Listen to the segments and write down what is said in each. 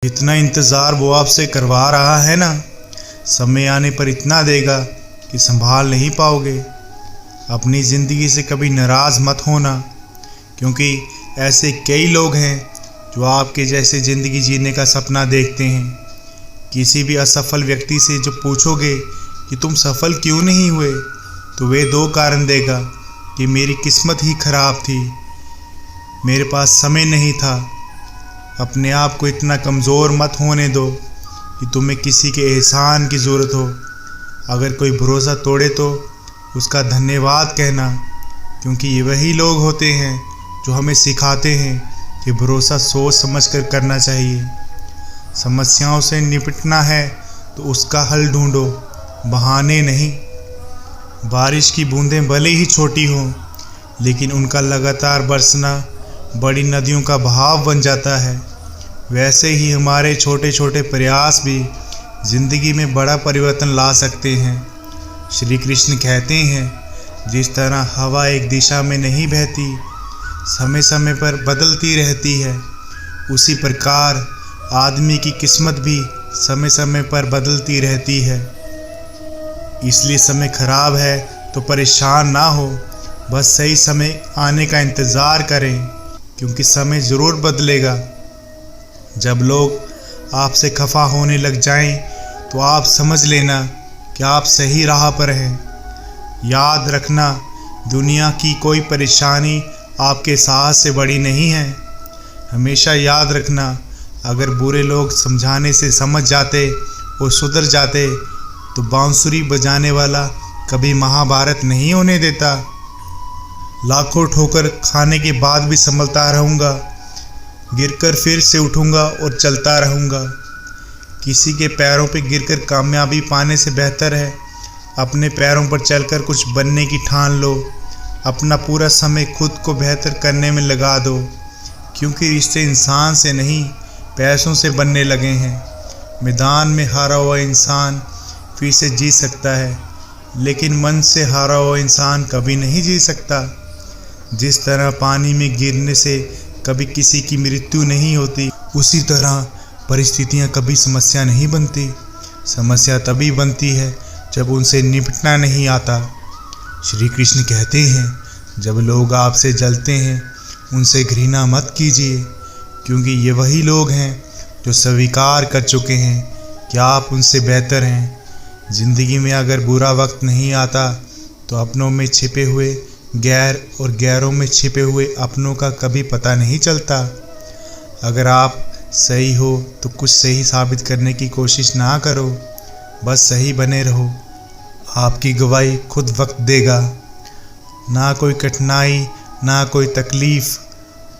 इतना इंतज़ार वो आपसे करवा रहा है ना, समय आने पर इतना देगा कि संभाल नहीं पाओगे। अपनी ज़िंदगी से कभी नाराज़ मत होना, क्योंकि ऐसे कई लोग हैं जो आपके जैसे ज़िंदगी जीने का सपना देखते हैं। किसी भी असफल व्यक्ति से जब पूछोगे कि तुम सफल क्यों नहीं हुए, तो वे दो कारण देगा कि मेरी किस्मत ही खराब थी, मेरे पास समय नहीं था। अपने आप को इतना कमज़ोर मत होने दो कि तुम्हें किसी के एहसान की ज़रूरत हो। अगर कोई भरोसा तोड़े तो उसका धन्यवाद कहना, क्योंकि ये वही लोग होते हैं जो हमें सिखाते हैं कि भरोसा सोच समझ कर करना चाहिए। समस्याओं से निपटना है तो उसका हल ढूंढो, बहाने नहीं। बारिश की बूंदें भले ही छोटी हों, लेकिन उनका लगातार बरसना बड़ी नदियों का बहाव बन जाता है। वैसे ही हमारे छोटे छोटे प्रयास भी ज़िंदगी में बड़ा परिवर्तन ला सकते हैं। श्री कृष्ण कहते हैं, जिस तरह हवा एक दिशा में नहीं बहती, समय समय पर बदलती रहती है, उसी प्रकार आदमी की किस्मत भी समय समय पर बदलती रहती है। इसलिए समय खराब है तो परेशान ना हो, बस सही समय आने का इंतज़ार करें, क्योंकि समय ज़रूर बदलेगा। जब लोग आपसे खफा होने लग जाएं, तो आप समझ लेना कि आप सही राह पर हैं। याद रखना, दुनिया की कोई परेशानी आपके साहस से बड़ी नहीं है। हमेशा याद रखना, अगर बुरे लोग समझाने से समझ जाते और सुधर जाते, तो बांसुरी बजाने वाला कभी महाभारत नहीं होने देता। लाखों ठोकर खाने के बाद भी संभलता रहूँगा, गिरकर फिर से उठूँगा और चलता रहूँगा। किसी के पैरों पर गिरकर कामयाबी पाने से बेहतर है अपने पैरों पर चलकर कुछ बनने की ठान लो। अपना पूरा समय खुद को बेहतर करने में लगा दो, क्योंकि रिश्ते इंसान से नहीं पैसों से बनने लगे हैं। मैदान में हारा हुआ इंसान फिर से जी सकता है, लेकिन मन से हारा हुआ इंसान कभी नहीं जी सकता। जिस तरह पानी में गिरने से कभी किसी की मृत्यु नहीं होती, उसी तरह परिस्थितियाँ कभी समस्या नहीं बनती। समस्या तभी बनती है जब उनसे निपटना नहीं आता। श्री कृष्ण कहते हैं, जब लोग आपसे जलते हैं उनसे घृणा मत कीजिए, क्योंकि ये वही लोग हैं जो स्वीकार कर चुके हैं कि आप उनसे बेहतर हैं। ज़िंदगी में अगर बुरा वक्त नहीं आता, तो अपनों में छिपे हुए गैर और गैरों में छिपे हुए अपनों का कभी पता नहीं चलता। अगर आप सही हो तो कुछ सही साबित करने की कोशिश ना करो, बस सही बने रहो। आपकी गवाही खुद वक्त देगा। ना कोई कठिनाई, ना कोई तकलीफ़,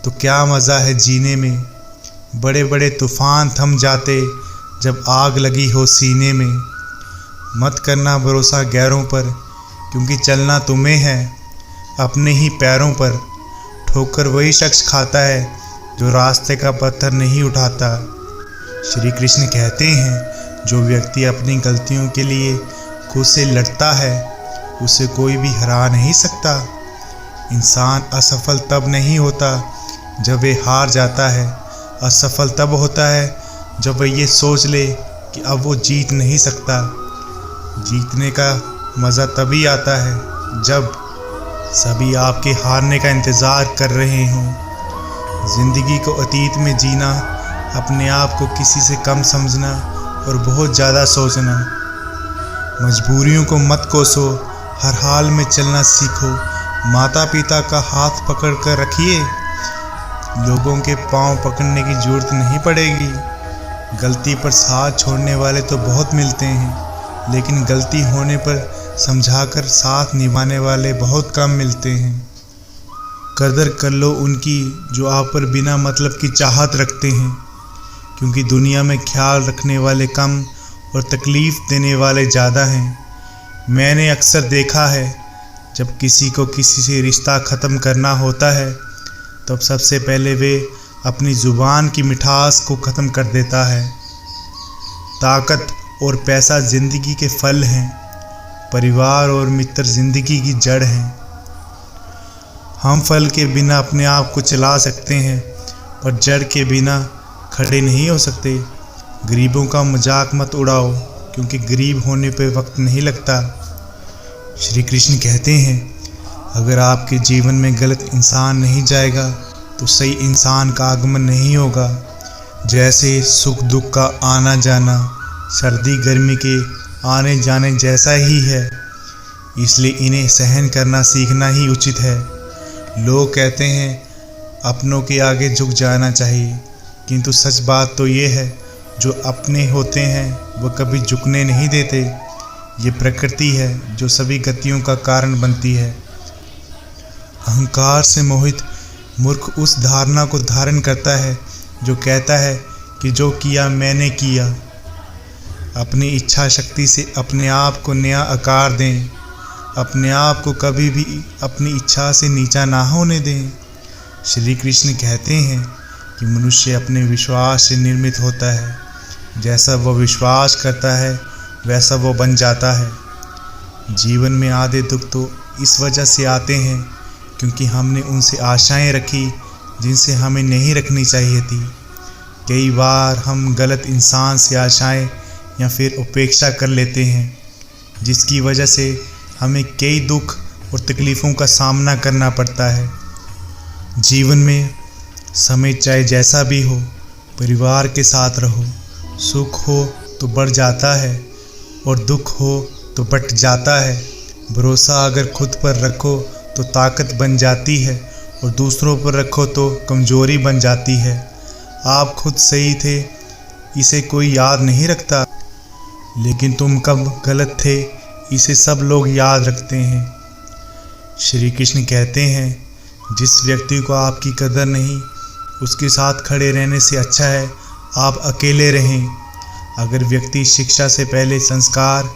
तो क्या मज़ा है जीने में। बड़े बड़े तूफ़ान थम जाते जब आग लगी हो सीने में। मत करना भरोसा गैरों पर, क्योंकि चलना तुम्हें है अपने ही पैरों पर। ठोकर वही शख्स खाता है जो रास्ते का पत्थर नहीं उठाता। श्री कृष्ण कहते हैं, जो व्यक्ति अपनी गलतियों के लिए खुद से लड़ता है, उसे कोई भी हरा नहीं सकता। इंसान असफल तब नहीं होता जब वे हार जाता है, असफल तब होता है जब वह ये सोच ले कि अब वो जीत नहीं सकता। जीतने का मज़ा तभी आता है जब सभी आपके हारने का इंतज़ार कर रहे हों। ज़िंदगी को अतीत में जीना, अपने आप को किसी से कम समझना और बहुत ज़्यादा सोचना। मजबूरियों को मत कोसो, हर हाल में चलना सीखो। माता पिता का हाथ पकड़ कर रखिए, लोगों के पांव पकड़ने की ज़रूरत नहीं पड़ेगी। गलती पर साथ छोड़ने वाले तो बहुत मिलते हैं, लेकिन गलती होने पर समझाकर साथ निभाने वाले बहुत कम मिलते हैं। कदर कर लो उनकी जो आप पर बिना मतलब की चाहत रखते हैं, क्योंकि दुनिया में ख्याल रखने वाले कम और तकलीफ़ देने वाले ज़्यादा हैं। मैंने अक्सर देखा है, जब किसी को किसी से रिश्ता ख़त्म करना होता है, तब सबसे पहले वे अपनी ज़ुबान की मिठास को ख़त्म कर देता है। ताकत और पैसा ज़िंदगी के फल हैं, परिवार और मित्र ज़िंदगी की जड़ हैं। हम फल के बिना अपने आप को चला सकते हैं, पर जड़ के बिना खड़े नहीं हो सकते। गरीबों का मजाक मत उड़ाओ, क्योंकि गरीब होने पे वक्त नहीं लगता। श्री कृष्ण कहते हैं, अगर आपके जीवन में गलत इंसान नहीं जाएगा तो सही इंसान का आगमन नहीं होगा। जैसे सुख दुख का आना जाना सर्दी गर्मी के आने जाने जैसा ही है, इसलिए इन्हें सहन करना सीखना ही उचित है। लोग कहते हैं अपनों के आगे झुक जाना चाहिए, किंतु सच बात तो ये है, जो अपने होते हैं वो कभी झुकने नहीं देते। ये प्रकृति है जो सभी गतियों का कारण बनती है। अहंकार से मोहित मूर्ख उस धारणा को धारण करता है जो कहता है कि जो किया मैंने किया। अपनी इच्छा शक्ति से अपने आप को नया आकार दें। अपने आप को कभी भी अपनी इच्छा से नीचा ना होने दें। श्री कृष्ण कहते हैं कि मनुष्य अपने विश्वास से निर्मित होता है। जैसा वो विश्वास करता है वैसा वो बन जाता है। जीवन में आधे दुख तो इस वजह से आते हैं क्योंकि हमने उनसे आशाएं रखी जिनसे हमें नहीं रखनी चाहिए थी। कई बार हम गलत इंसान से आशाएं या फिर उपेक्षा कर लेते हैं, जिसकी वजह से हमें कई दुख और तकलीफ़ों का सामना करना पड़ता है। जीवन में समय चाहे जैसा भी हो, परिवार के साथ रहो। सुख हो तो बढ़ जाता है और दुख हो तो बट जाता है। भरोसा अगर खुद पर रखो तो ताकत बन जाती है और दूसरों पर रखो तो कमज़ोरी बन जाती है। आप खुद सही थे, इसे कोई याद नहीं रखता, लेकिन तुम कब गलत थे इसे सब लोग याद रखते हैं। श्री कृष्ण कहते हैं, जिस व्यक्ति को आपकी कदर नहीं, उसके साथ खड़े रहने से अच्छा है आप अकेले रहें। अगर व्यक्ति शिक्षा से पहले संस्कार,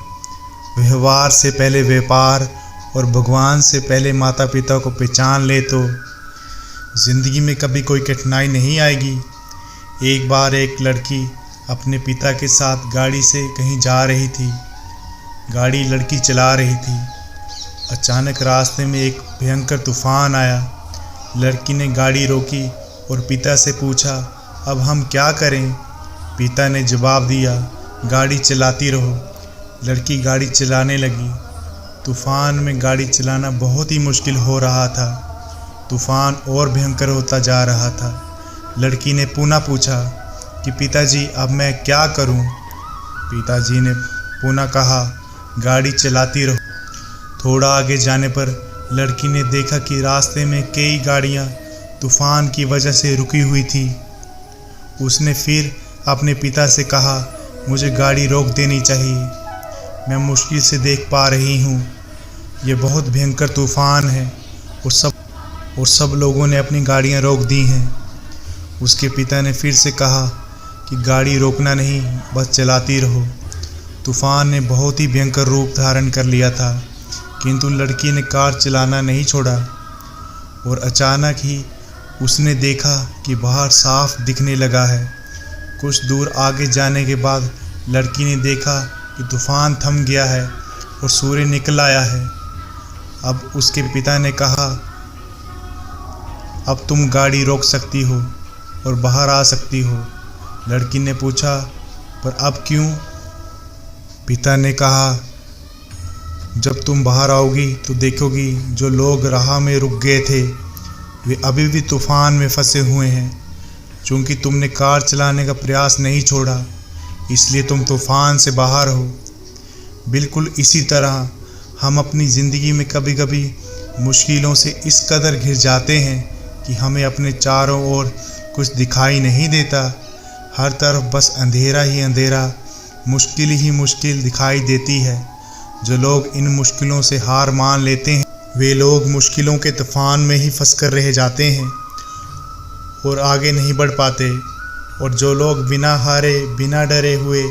व्यवहार से पहले व्यापार और भगवान से पहले माता पिता को पहचान ले तो ज़िंदगी में कभी कोई कठिनाई नहीं आएगी। एक बार एक लड़की अपने पिता के साथ गाड़ी से कहीं जा रही थी। गाड़ी लड़की चला रही थी। अचानक रास्ते में एक भयंकर तूफान आया। लड़की ने गाड़ी रोकी और पिता से पूछा, अब हम क्या करें? पिता ने जवाब दिया, गाड़ी चलाती रहो। लड़की गाड़ी चलाने लगी। तूफान में गाड़ी चलाना बहुत ही मुश्किल हो रहा था। तूफान और भयंकर होता जा रहा था। लड़की ने पुनः पूछा कि पिताजी अब मैं क्या करूं? पिताजी ने पुनः कहा, गाड़ी चलाती रहो। थोड़ा आगे जाने पर लड़की ने देखा कि रास्ते में कई गाड़ियां तूफान की वजह से रुकी हुई थी। उसने फिर अपने पिता से कहा, मुझे गाड़ी रोक देनी चाहिए, मैं मुश्किल से देख पा रही हूँ, ये बहुत भयंकर तूफान है। और सब लोगों ने अपनी गाड़ियाँ रोक दी हैं। उसके पिता ने फिर से कहा कि गाड़ी रोकना नहीं, बस चलाती रहो। तूफान ने बहुत ही भयंकर रूप धारण कर लिया था, किंतु लड़की ने कार चलाना नहीं छोड़ा। और अचानक ही उसने देखा कि बाहर साफ दिखने लगा है। कुछ दूर आगे जाने के बाद लड़की ने देखा कि तूफान थम गया है और सूर्य निकल आया है। अब उसके पिता ने कहा, अब तुम गाड़ी रोक सकती हो और बाहर आ सकती हो। लड़की ने पूछा, पर अब क्यों? पिता ने कहा, जब तुम बाहर आओगी तो देखोगी जो लोग राह में रुक गए थे वे अभी भी तूफान में फंसे हुए हैं। चूँकि तुमने कार चलाने का प्रयास नहीं छोड़ा, इसलिए तुम तूफान से बाहर हो। बिल्कुल इसी तरह हम अपनी ज़िंदगी में कभी कभी मुश्किलों से इस कदर घिर जाते हैं कि हमें अपने चारों ओर कुछ दिखाई नहीं देता। हर तरफ बस अंधेरा ही अंधेरा, मुश्किल ही मुश्किल दिखाई देती है। जो लोग इन मुश्किलों से हार मान लेते हैं वे लोग मुश्किलों के तूफान में ही फंस कर रह जाते हैं और आगे नहीं बढ़ पाते। और जो लोग बिना हारे बिना डरे हुए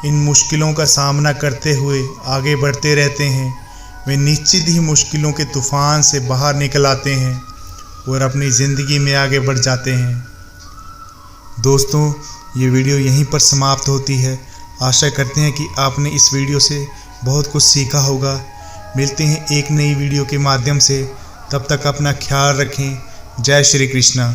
इन मुश्किलों का सामना करते हुए आगे बढ़ते रहते हैं, वे निश्चित ही मुश्किलों के तूफान से बाहर निकल आते हैं और अपनी ज़िंदगी में आगे बढ़ जाते हैं। दोस्तों, ये वीडियो यहीं पर समाप्त होती है। आशा करते हैं कि आपने इस वीडियो से बहुत कुछ सीखा होगा। मिलते हैं एक नई वीडियो के माध्यम से, तब तक अपना ख्याल रखें। जय श्री कृष्णा।